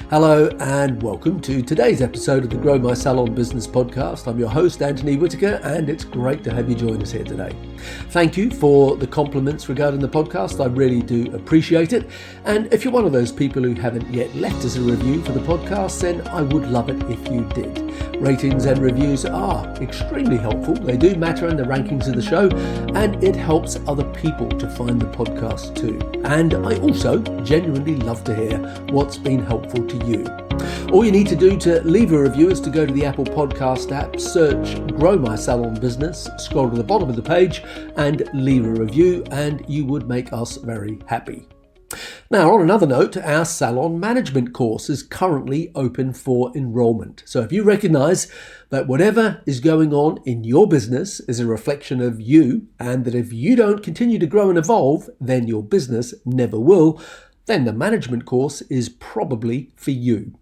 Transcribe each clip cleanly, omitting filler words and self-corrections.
Hello and welcome to today's episode of the Grow My Salon Business podcast. I'm your host, Anthony Whitaker, and it's great to have you join us here today. Thank you for the compliments regarding the podcast. I really do appreciate it. And if you're one of those people who haven't yet left us a review for the podcast, then I would love it if you did. Ratings and reviews are extremely helpful. They do matter in the rankings of the show, and it helps other people to find the podcast too. And I also genuinely love to hear what's been helpful to you. All you need to do to leave a review is to go to the Apple Podcast app, search Grow My Salon Business, scroll to the bottom of the page and leave a review, and you would make us very happy. Now, on another note, our salon management course is currently open for enrollment. So if you recognize that whatever is going on in your business is a reflection of you, and that if you don't continue to grow and evolve, then your business never will, then the management course is probably for you.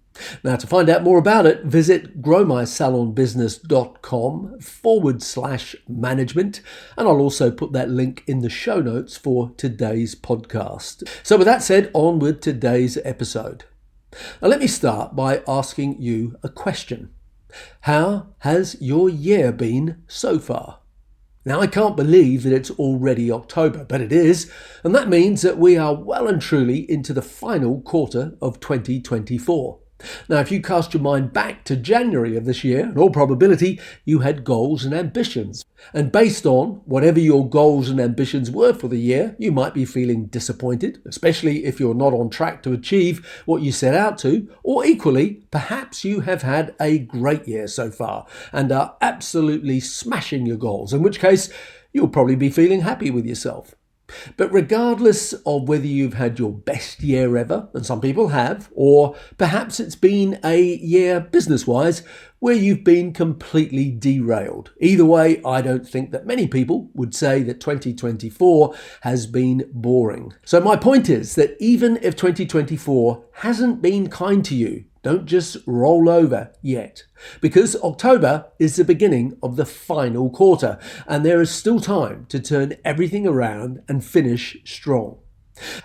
Now, to find out more about it, visit growmysalonbusiness.com/management, and I'll also put that link in the show notes for today's podcast. So with that said, on with today's episode. Now, let me start by asking you a question. How has your year been so far? Now, I can't believe that it's already October, but it is, and that means that we are well and truly into the final quarter of 2024. Now, if you cast your mind back to January of this year, in all probability, you had goals and ambitions. And based on whatever your goals and ambitions were for the year, you might be feeling disappointed, especially if you're not on track to achieve what you set out to, or equally, perhaps you have had a great year so far and are absolutely smashing your goals, in which case you'll probably be feeling happy with yourself. But regardless of whether you've had your best year ever, and some people have, or perhaps it's been a year business-wise where you've been completely derailed. Either way, I don't think that many people would say that 2024 has been boring. So my point is that even if 2024 hasn't been kind to you, don't just roll over yet, because October is the beginning of the final quarter, and there is still time to turn everything around and finish strong.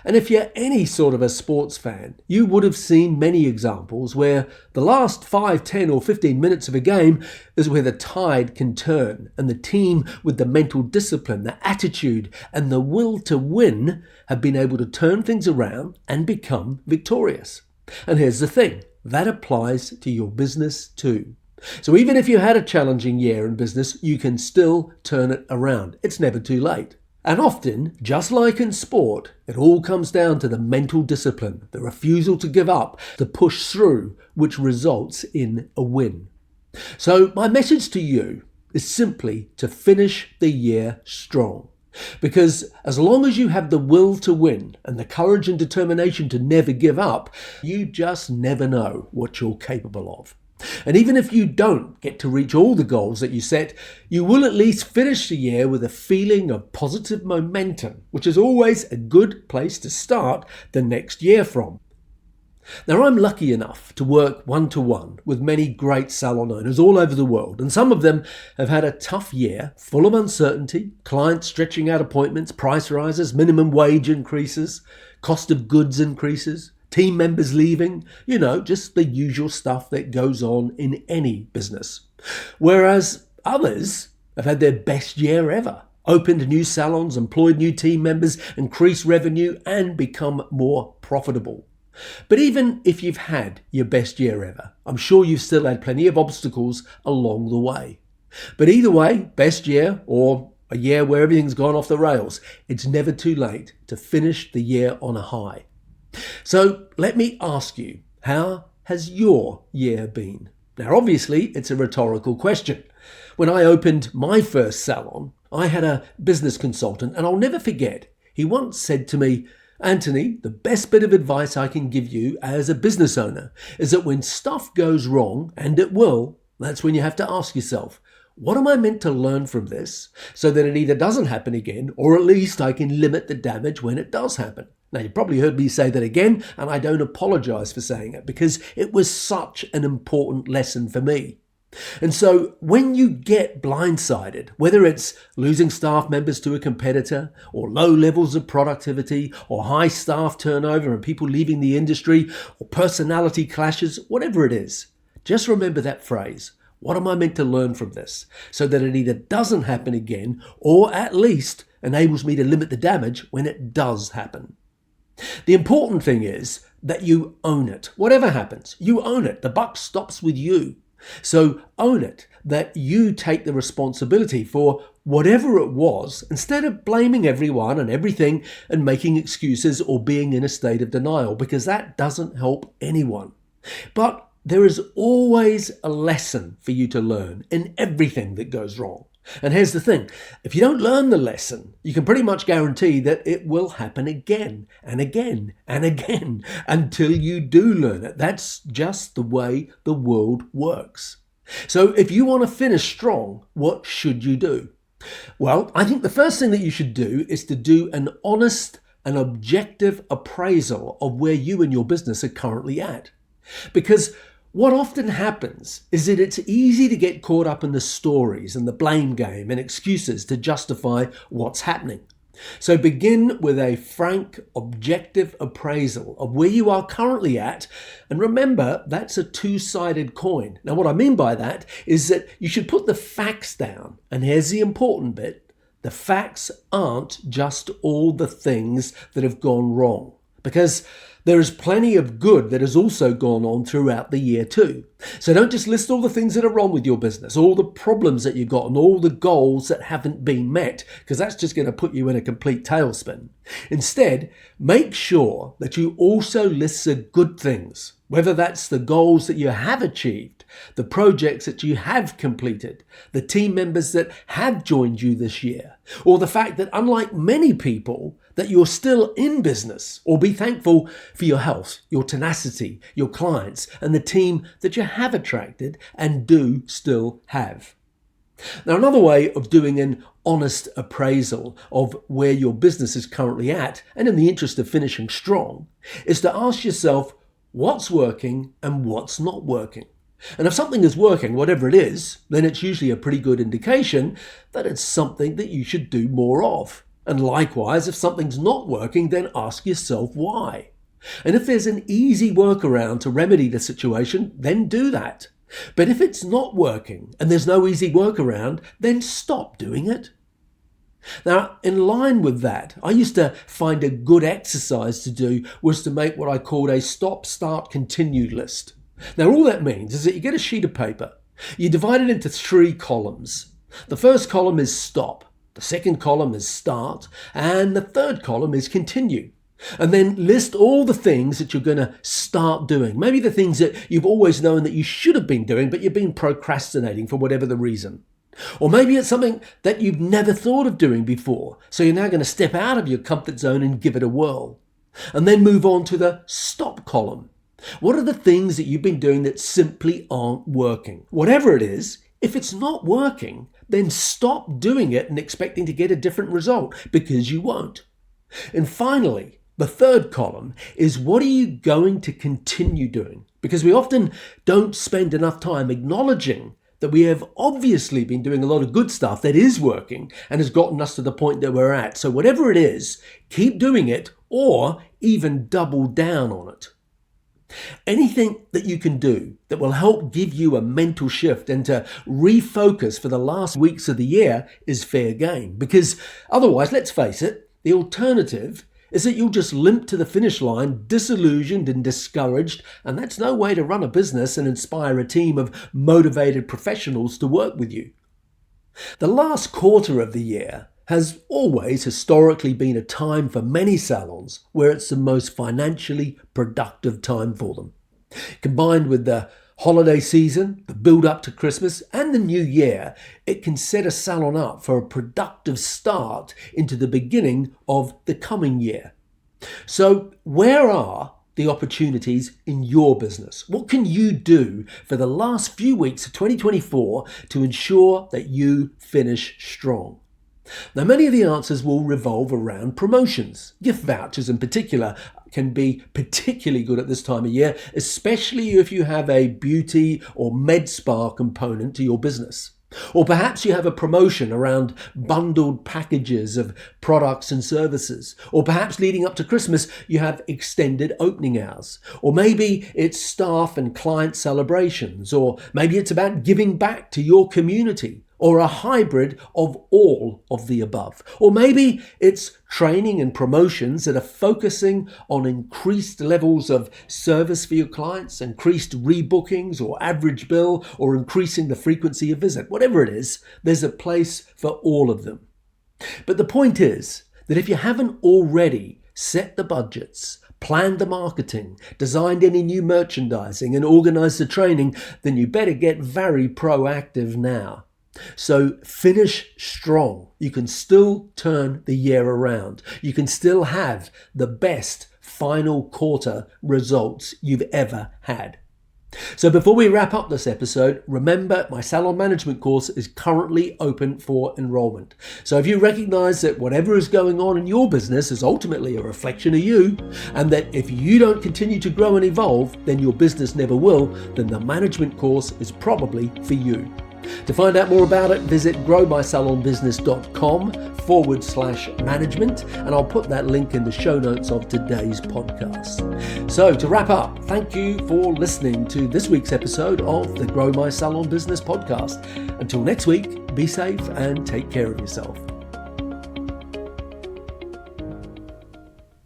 And if you're any sort of a sports fan, you would have seen many examples where the last 5, 10 or 15 minutes of a game is where the tide can turn, and the team with the mental discipline, the attitude and the will to win have been able to turn things around and become victorious. And here's the thing. That applies to your business too. So even if you had a challenging year in business, you can still turn it around. It's never too late. And often, just like in sport, it all comes down to the mental discipline, the refusal to give up, the push through, which results in a win. So my message to you is simply to finish the year strong. Because as long as you have the will to win and the courage and determination to never give up, you just never know what you're capable of. And even if you don't get to reach all the goals that you set, you will at least finish the year with a feeling of positive momentum, which is always a good place to start the next year from. Now, I'm lucky enough to work one-to-one with many great salon owners all over the world, and some of them have had a tough year full of uncertainty, clients stretching out appointments, price rises, minimum wage increases, cost of goods increases, team members leaving, just the usual stuff that goes on in any business. Whereas others have had their best year ever, opened new salons, employed new team members, increased revenue, and become more profitable. But even if you've had your best year ever, I'm sure you've still had plenty of obstacles along the way. But either way, best year or a year where everything's gone off the rails, it's never too late to finish the year on a high. So let me ask you, how has your year been? Now, obviously, it's a rhetorical question. When I opened my first salon, I had a business consultant, and I'll never forget, he once said to me, Anthony, the best bit of advice I can give you as a business owner is that when stuff goes wrong, and it will, that's when you have to ask yourself, what am I meant to learn from this so that it either doesn't happen again, or at least I can limit the damage when it does happen? Now, you probably heard me say that again, and I don't apologize for saying it because it was such an important lesson for me. And so when you get blindsided, whether it's losing staff members to a competitor, or low levels of productivity, or high staff turnover and people leaving the industry, or personality clashes, whatever it is, just remember that phrase. What am I meant to learn from this? So that it either doesn't happen again, or at least enables me to limit the damage when it does happen. The important thing is that you own it. Whatever happens, you own it. The buck stops with you. So own it, that you take the responsibility for whatever it was, instead of blaming everyone and everything and making excuses or being in a state of denial, because that doesn't help anyone. But there is always a lesson for you to learn in everything that goes wrong. And here's the thing, if you don't learn the lesson, you can pretty much guarantee that it will happen again and again and again until you do learn it. That's just the way the world works. So if you want to finish strong, what should you do? Well, I think the first thing that you should do is to do an honest and objective appraisal of where you and your business are currently at. Because what often happens is that it's easy to get caught up in the stories and the blame game and excuses to justify what's happening. So begin with a frank, objective appraisal of where you are currently at. And remember, that's a two-sided coin. Now, what I mean by that is that you should put the facts down. And here's the important bit. The facts aren't just all the things that have gone wrong, because there is plenty of good that has also gone on throughout the year too. So don't just list all the things that are wrong with your business, all the problems that you've got and all the goals that haven't been met, because that's just going to put you in a complete tailspin. Instead, make sure that you also list the good things, whether that's the goals that you have achieved, the projects that you have completed, the team members that have joined you this year, or the fact that unlike many people, that you're still in business, or be thankful for your health, your tenacity, your clients, and the team that you have attracted and do still have. Now, another way of doing an honest appraisal of where your business is currently at, and in the interest of finishing strong, is to ask yourself what's working and what's not working. And if something is working, whatever it is, then it's usually a pretty good indication that it's something that you should do more of. And likewise, if something's not working, then ask yourself why. And if there's an easy workaround to remedy the situation, then do that. But if it's not working and there's no easy workaround, then stop doing it. Now, in line with that, I used to find a good exercise to do was to make what I called a stop, start, continue list. Now, all that means is that you get a sheet of paper, you divide it into 3 columns. The first column is stop. The second column is start, and the third column is continue. And then list all the things that you're going to start doing. Maybe the things that you've always known that you should have been doing, but you've been procrastinating for whatever the reason. Or maybe it's something that you've never thought of doing before, so you're now going to step out of your comfort zone and give it a whirl. And then move on to the stop column. What are the things that you've been doing that simply aren't working? Whatever it is, if it's not working, then stop doing it and expecting to get a different result, because you won't. And finally, the third column is what are you going to continue doing? Because we often don't spend enough time acknowledging that we have obviously been doing a lot of good stuff that is working and has gotten us to the point that we're at. So whatever it is, keep doing it or even double down on it. Anything that you can do that will help give you a mental shift and to refocus for the last weeks of the year is fair game. Because otherwise, let's face it, the alternative is that you'll just limp to the finish line disillusioned and discouraged, and that's no way to run a business and inspire a team of motivated professionals to work with you. The last quarter of the year has always historically been a time for many salons where it's the most financially productive time for them. Combined with the holiday season, the build up to Christmas and the new year, it can set a salon up for a productive start into the beginning of the coming year. So where are the opportunities in your business? What can you do for the last few weeks of 2024 to ensure that you finish strong? Now, many of the answers will revolve around promotions. Gift vouchers in particular can be particularly good at this time of year, especially if you have a beauty or med spa component to your business. Or perhaps you have a promotion around bundled packages of products and services. Or perhaps leading up to Christmas, you have extended opening hours. Or maybe it's staff and client celebrations. Or maybe it's about giving back to your community. Or a hybrid of all of the above. Or maybe it's training and promotions that are focusing on increased levels of service for your clients, increased rebookings or average bill, or increasing the frequency of visit. Whatever it is, there's a place for all of them. But the point is that if you haven't already set the budgets, planned the marketing, designed any new merchandising, and organized the training, then you better get very proactive now. So finish strong. You can still turn the year around. You can still have the best final quarter results you've ever had. So before we wrap up this episode, remember my salon management course is currently open for enrollment. So if you recognize that whatever is going on in your business is ultimately a reflection of you, and that if you don't continue to grow and evolve, then your business never will, then the management course is probably for you. To find out more about it, visit growmysalonbusiness.com/management, and I'll put that link in the show notes of today's podcast. So to wrap up, thank you for listening to this week's episode of the Grow My Salon Business podcast. Until next week, be safe and take care of yourself.